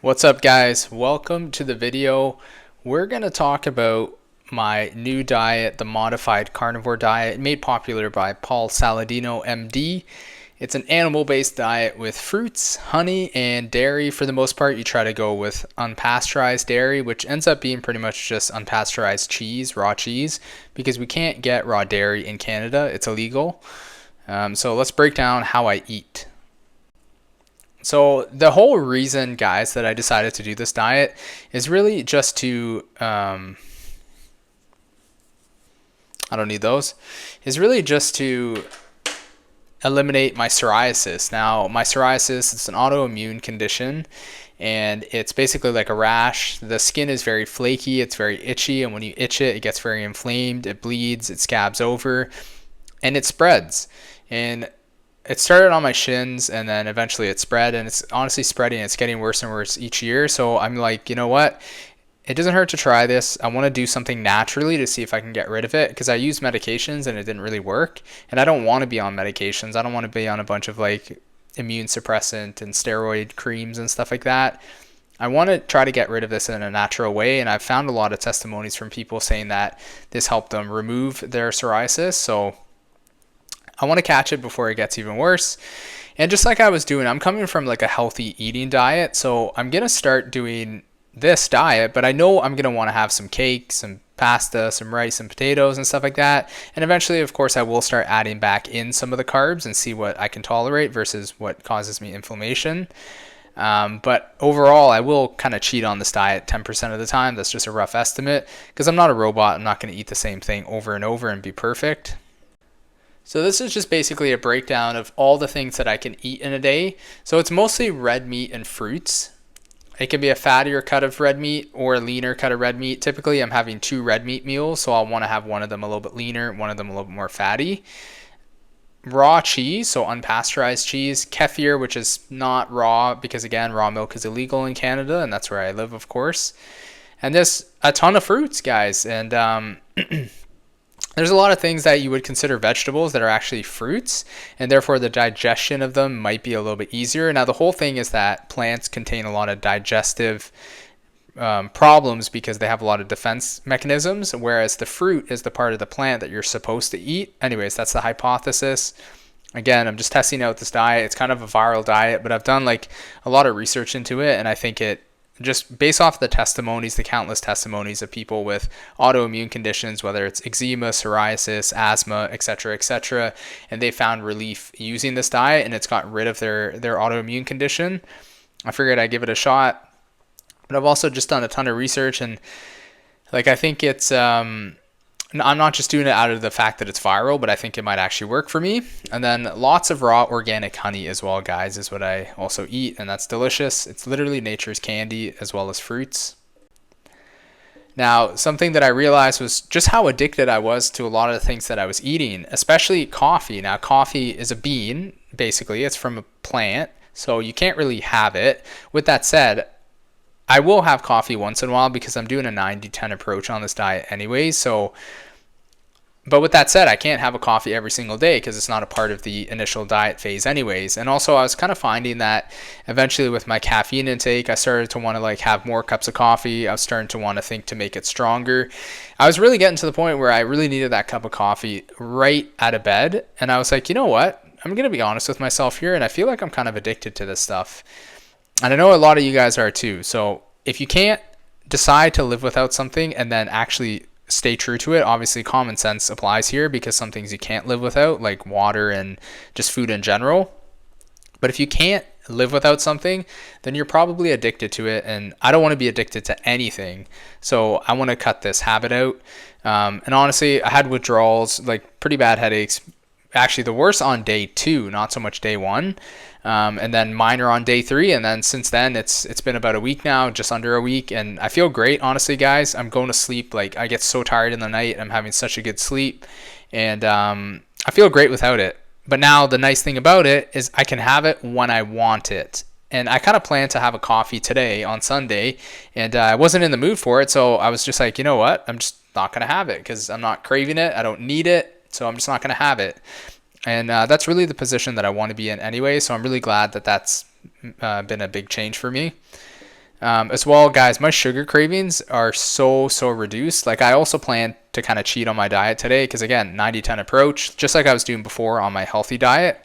What's up, guys? Welcome to the video. We're going to talk about my new diet, the modified carnivore diet, made popular by Paul Saladino, MD. It's an animal-based diet with fruits, honey, and dairy. For the most part, you try to go with unpasteurized dairy, which ends up being pretty much just unpasteurized cheese, raw cheese, because we can't get raw dairy in Canada. It's illegal. So let's break down how I eat. So the whole reason, guys, that I decided to do this diet is really just to, I don't need those, is really just to eliminate my psoriasis. Now, my psoriasis, it's an autoimmune condition, and it's basically like a rash. The skin is very flaky, it's very itchy, and when you itch it, it gets very inflamed, it bleeds, it scabs over, and it spreads. And it started on my shins, and then eventually it spread, and it's honestly spreading. It's getting worse and worse each year. So I'm like, you know what? It doesn't hurt to try this. I want to do something naturally to see if I can get rid of it, because I used medications and it didn't really work. And I don't want to be on medications. I don't want to be on a bunch of like immune suppressant and steroid creams and stuff like that. I want to try to get rid of this in a natural way, and I've found a lot of testimonies from people saying that this helped them remove their psoriasis. So I want to catch it before it gets even worse. And just like I was doing, I'm coming from like a healthy eating diet, so I'm going to start doing this diet, but I know I'm going to want to have some cake, some pasta, some rice and potatoes and stuff like that. And eventually, of course, I will start adding back in some of the carbs and see what I can tolerate versus what causes me inflammation. But overall, I will kind of cheat on this diet 10% of the time. That's just a rough estimate, because I'm not a robot. I'm not going to eat the same thing over and over and be perfect. So this is just basically a breakdown of all the things that I can eat in a day. So it's mostly red meat and fruits. It can be a fattier cut of red meat or a leaner cut of red meat. Typically, I'm having 2 red meat meals, so I'll want to have one of them a little bit leaner, one of them a little bit more fatty. Raw cheese, so unpasteurized cheese. Kefir, which is not raw, because again, raw milk is illegal in Canada, and that's where I live, of course. And there's a ton of fruits, guys, and there's a lot of things that you would consider vegetables that are actually fruits, and therefore the digestion of them might be a little bit easier. Now, the whole thing is that plants contain a lot of digestive problems because they have a lot of defense mechanisms, whereas the fruit is the part of the plant that you're supposed to eat. Anyways, that's the hypothesis. Again, I'm just testing out this diet. It's kind of a viral diet, but I've done like a lot of research into it, and I think it, just based off the testimonies, the countless testimonies of people with autoimmune conditions, whether it's eczema, psoriasis, asthma, etc., and they found relief using this diet, and it's got rid of their autoimmune condition. I figured I'd give it a shot. But I've also just done a ton of research, and like I think it's I'm not just doing it out of the fact that it's viral, but I think it might actually work for me. And then lots of raw organic honey as well, guys, is what I also eat, and that's delicious. It's literally nature's candy as well as fruits. Now, something that I realized was just how addicted I was to a lot of the things that I was eating, especially coffee. Now, coffee is a bean, basically. It's from a plant, so you can't really have it. With that said, I will have coffee once in a while because I'm doing a 90-10 approach on this diet anyway. So, but with that said, I can't have a coffee every single day because it's not a part of the initial diet phase anyways. And also, I was kind of finding that eventually with my caffeine intake, I started to want to like have more cups of coffee. I was starting to want to think to make it stronger. I was really getting to the point where I really needed that cup of coffee right out of bed. And I was like, you know what? I'm going to be honest with myself here, and I feel like I'm kind of addicted to this stuff. And I know a lot of you guys are too. So if you can't decide to live without something and then actually stay true to it, obviously common sense applies here, because some things you can't live without, like water and just food in general. But if you can't live without something, then you're probably addicted to it. And I don't want to be addicted to anything. So I want to cut this habit out. And honestly, I had withdrawals, like pretty bad headaches. Actually, the worst on day 2, not so much day 1. And then minor on day 3, and then since then it's been about a week now, just under a week, and I feel great, honestly, guys. I'm going to sleep, like I get so tired in the night, I'm having such a good sleep, and I feel great without it. But now the nice thing about it is I can have it when I want it. And I kind of planned to have a coffee today on Sunday, and I wasn't in the mood for it, so I was just like, you know what, I'm just not going to have it because I'm not craving it, I don't need it, so I'm just not going to have it. And that's really the position that I want to be in anyway. So I'm really glad that that's been a big change for me. As well, guys, my sugar cravings are so reduced. Like, I also plan to kind of cheat on my diet today because, again, 90-10 approach, just like I was doing before on my healthy diet.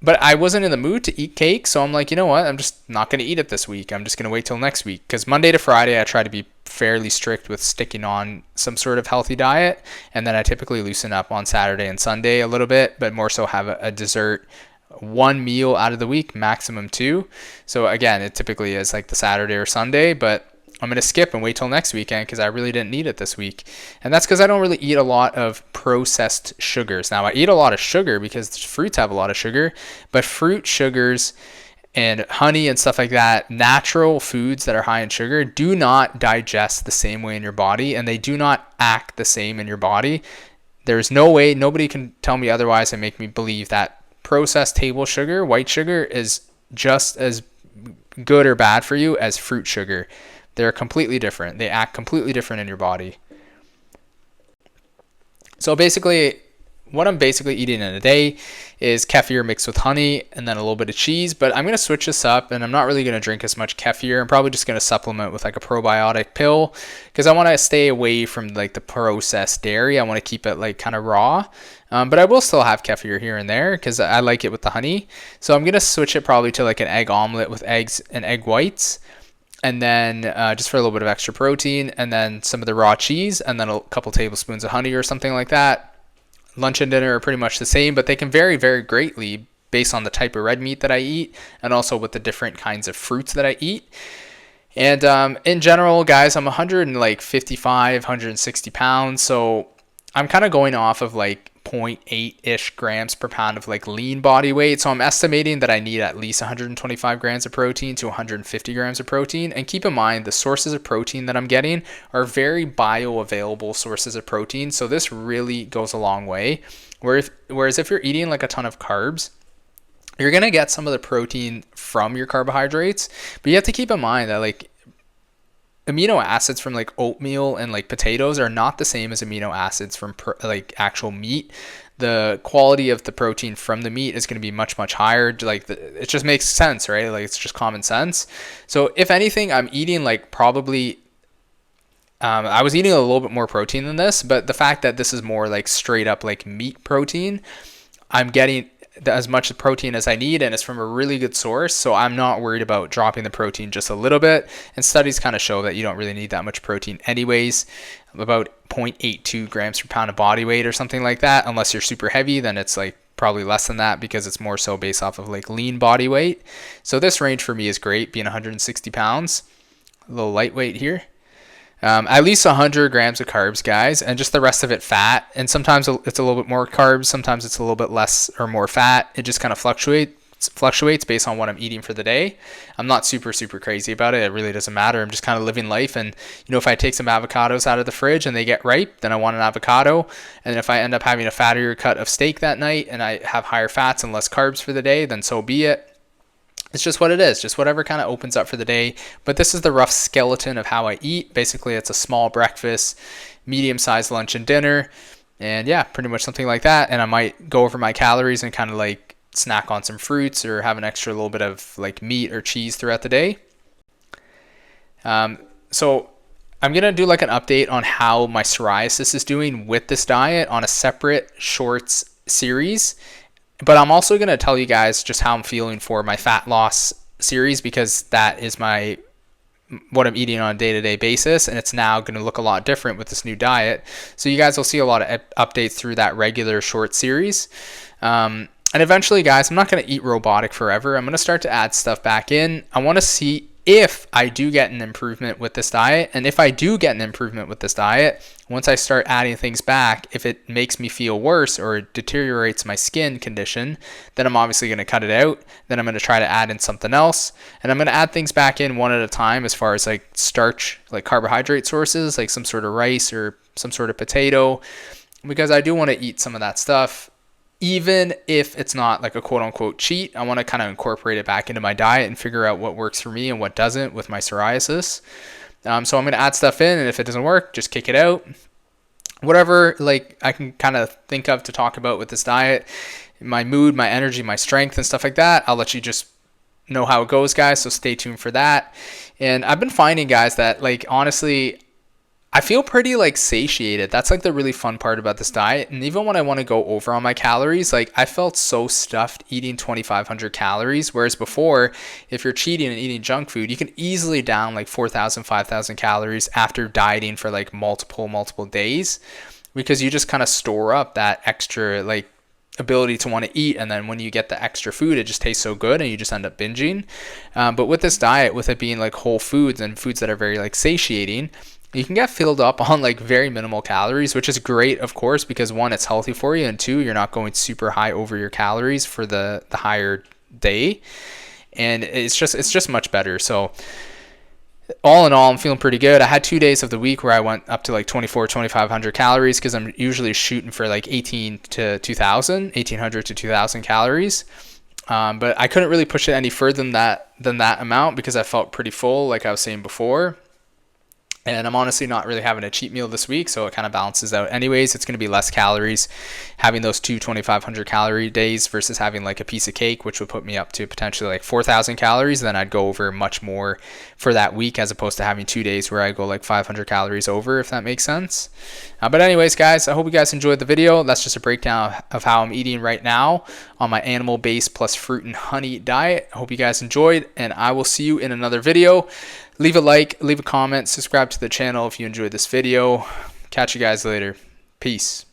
But I wasn't in the mood to eat cake, so I'm like, you know what? I'm just not going to eat it this week. I'm just going to wait till next week. Because Monday to Friday, I try to be fairly strict with sticking on some sort of healthy diet. And then I typically loosen up on Saturday and Sunday a little bit, but more so have a dessert, one meal out of the week, maximum two. So again, it typically is like the Saturday or Sunday, but I'm going to skip and wait till next weekend because I really didn't need it this week. And that's because I don't really eat a lot of processed sugars. Now, I eat a lot of sugar because fruits have a lot of sugar, but fruit sugars and honey and stuff like that, natural foods that are high in sugar, do not digest the same way in your body, and they do not act the same in your body. There's no way, nobody can tell me otherwise and make me believe that processed table sugar, white sugar, is just as good or bad for you as fruit sugar. They're completely different. They act completely different in your body. So basically, what I'm basically eating in a day is kefir mixed with honey and then a little bit of cheese. But I'm going to switch this up, and I'm not really going to drink as much kefir. I'm probably just going to supplement with like a probiotic pill because I want to stay away from like the processed dairy. I want to keep it like kind of raw. But I will still have kefir here and there because I like it with the honey. So I'm going to switch it probably to like an egg omelet with eggs and egg whites. And then just for a little bit of extra protein, and then some of the raw cheese, and then a couple tablespoons of honey or something like that. Lunch and dinner are pretty much the same, but they can vary very greatly based on the type of red meat that I eat and also with the different kinds of fruits that I eat. And in general, guys, I'm 155, 160 pounds, so I'm kind of going off of like 0.8-ish grams per pound of like lean body weight. So I'm estimating that I need at least 125 grams of protein to 150 grams of protein. And keep in mind, the sources of protein that I'm getting are very bioavailable sources of protein. So this really goes a long way. Whereas if you're eating like a ton of carbs, you're going to get some of the protein from your carbohydrates, but you have to keep in mind that like amino acids from like oatmeal and like potatoes are not the same as amino acids from like actual meat. The quality of the protein from the meat is going to be much higher. Like it just makes sense, right? Like it's just common sense. So if anything, I'm eating like probably I was eating a little bit more protein than this, but the fact that this is more like straight up like meat protein, I'm getting as much protein as I need, and it's from a really good source, so I'm not worried about dropping the protein just a little bit. And studies kind of show that you don't really need that much protein anyways, about 0.82 grams per pound of body weight or something like that. Unless you're super heavy, then it's like probably less than that because it's more so based off of like lean body weight. So this range for me is great, being 160 pounds, a little lightweight here. At least 100 grams of carbs, guys, and just the rest of it fat. And sometimes it's a little bit more carbs, sometimes it's a little bit less or more fat. It just kind of fluctuates based on what I'm eating for the day. I'm not super crazy about it. It really doesn't matter. I'm just kind of living life. And if I take some avocados out of the fridge and they get ripe, then I want an avocado. And if I end up having a fattier cut of steak that night and I have higher fats and less carbs for the day, then so be it. It's just what it is, just whatever kind of opens up for the day. But this is the rough skeleton of how I eat. Basically, it's a small breakfast, medium-sized lunch and dinner, and yeah, pretty much something like that. And I might go over my calories and kind of like snack on some fruits or have an extra little bit of like meat or cheese throughout the day. So I'm going to do like an update on how my psoriasis is doing with this diet on a separate shorts series. But I'm also going to tell you guys just how I'm feeling for my fat loss series, because that is what I'm eating on a day-to-day basis, and it's now going to look a lot different with this new diet. So you guys will see a lot of updates through that regular short series. And eventually, guys, I'm not going to eat robotic forever. I'm going to start to add stuff back in. I want to see if I do get an improvement with this diet. And if I do get an improvement with this diet, once I start adding things back, if it makes me feel worse or it deteriorates my skin condition, then I'm obviously going to cut it out. Then I'm going to try to add in something else. And I'm going to add things back in one at a time as far as like starch, like carbohydrate sources, like some sort of rice or some sort of potato, because I do want to eat some of that stuff. Even if it's not like a quote unquote cheat, I want to kind of incorporate it back into my diet and figure out what works for me and what doesn't with my psoriasis. So I'm going to add stuff in, and if it doesn't work, just kick it out. Whatever like I can kind of think of to talk about with this diet, my mood, my energy, my strength and stuff like that, I'll let you just know how it goes, guys, so stay tuned for that. And I've been finding, guys, that like honestly I feel pretty like satiated. That's like the really fun part about this diet. And even when I want to go over on my calories, like I felt so stuffed eating 2,500 calories. Whereas before, if you're cheating and eating junk food, you can easily down like 4,000, 5,000 calories after dieting for like multiple days, because you just kind of store up that extra like ability to want to eat, and then when you get the extra food, it just tastes so good and you just end up binging. But with this diet, with it being like whole foods and foods that are very like satiating, you can get filled up on like very minimal calories, which is great, of course, because one, it's healthy for you, and two, you're not going super high over your calories for the higher day, and it's just much better. So all in all, I'm feeling pretty good. I had 2 days of the week where I went up to like 2,500 calories, because I'm usually shooting for like 1800 to 2,000 calories. But I couldn't really push it any further than that amount, because I felt pretty full, like I was saying before. And I'm honestly not really having a cheat meal this week, so it kind of balances out. Anyways, it's going to be less calories having those 2,500 calorie days versus having like a piece of cake, which would put me up to potentially like 4,000 calories. Then I'd go over much more for that week, as opposed to having 2 days where I go like 500 calories over, if that makes sense. But anyways, guys, I hope you guys enjoyed the video. That's just a breakdown of how I'm eating right now on my animal-based plus fruit and honey diet. I hope you guys enjoyed, and I will see you in another video. Leave a like, leave a comment, subscribe to the channel if you enjoyed this video. Catch you guys later. Peace.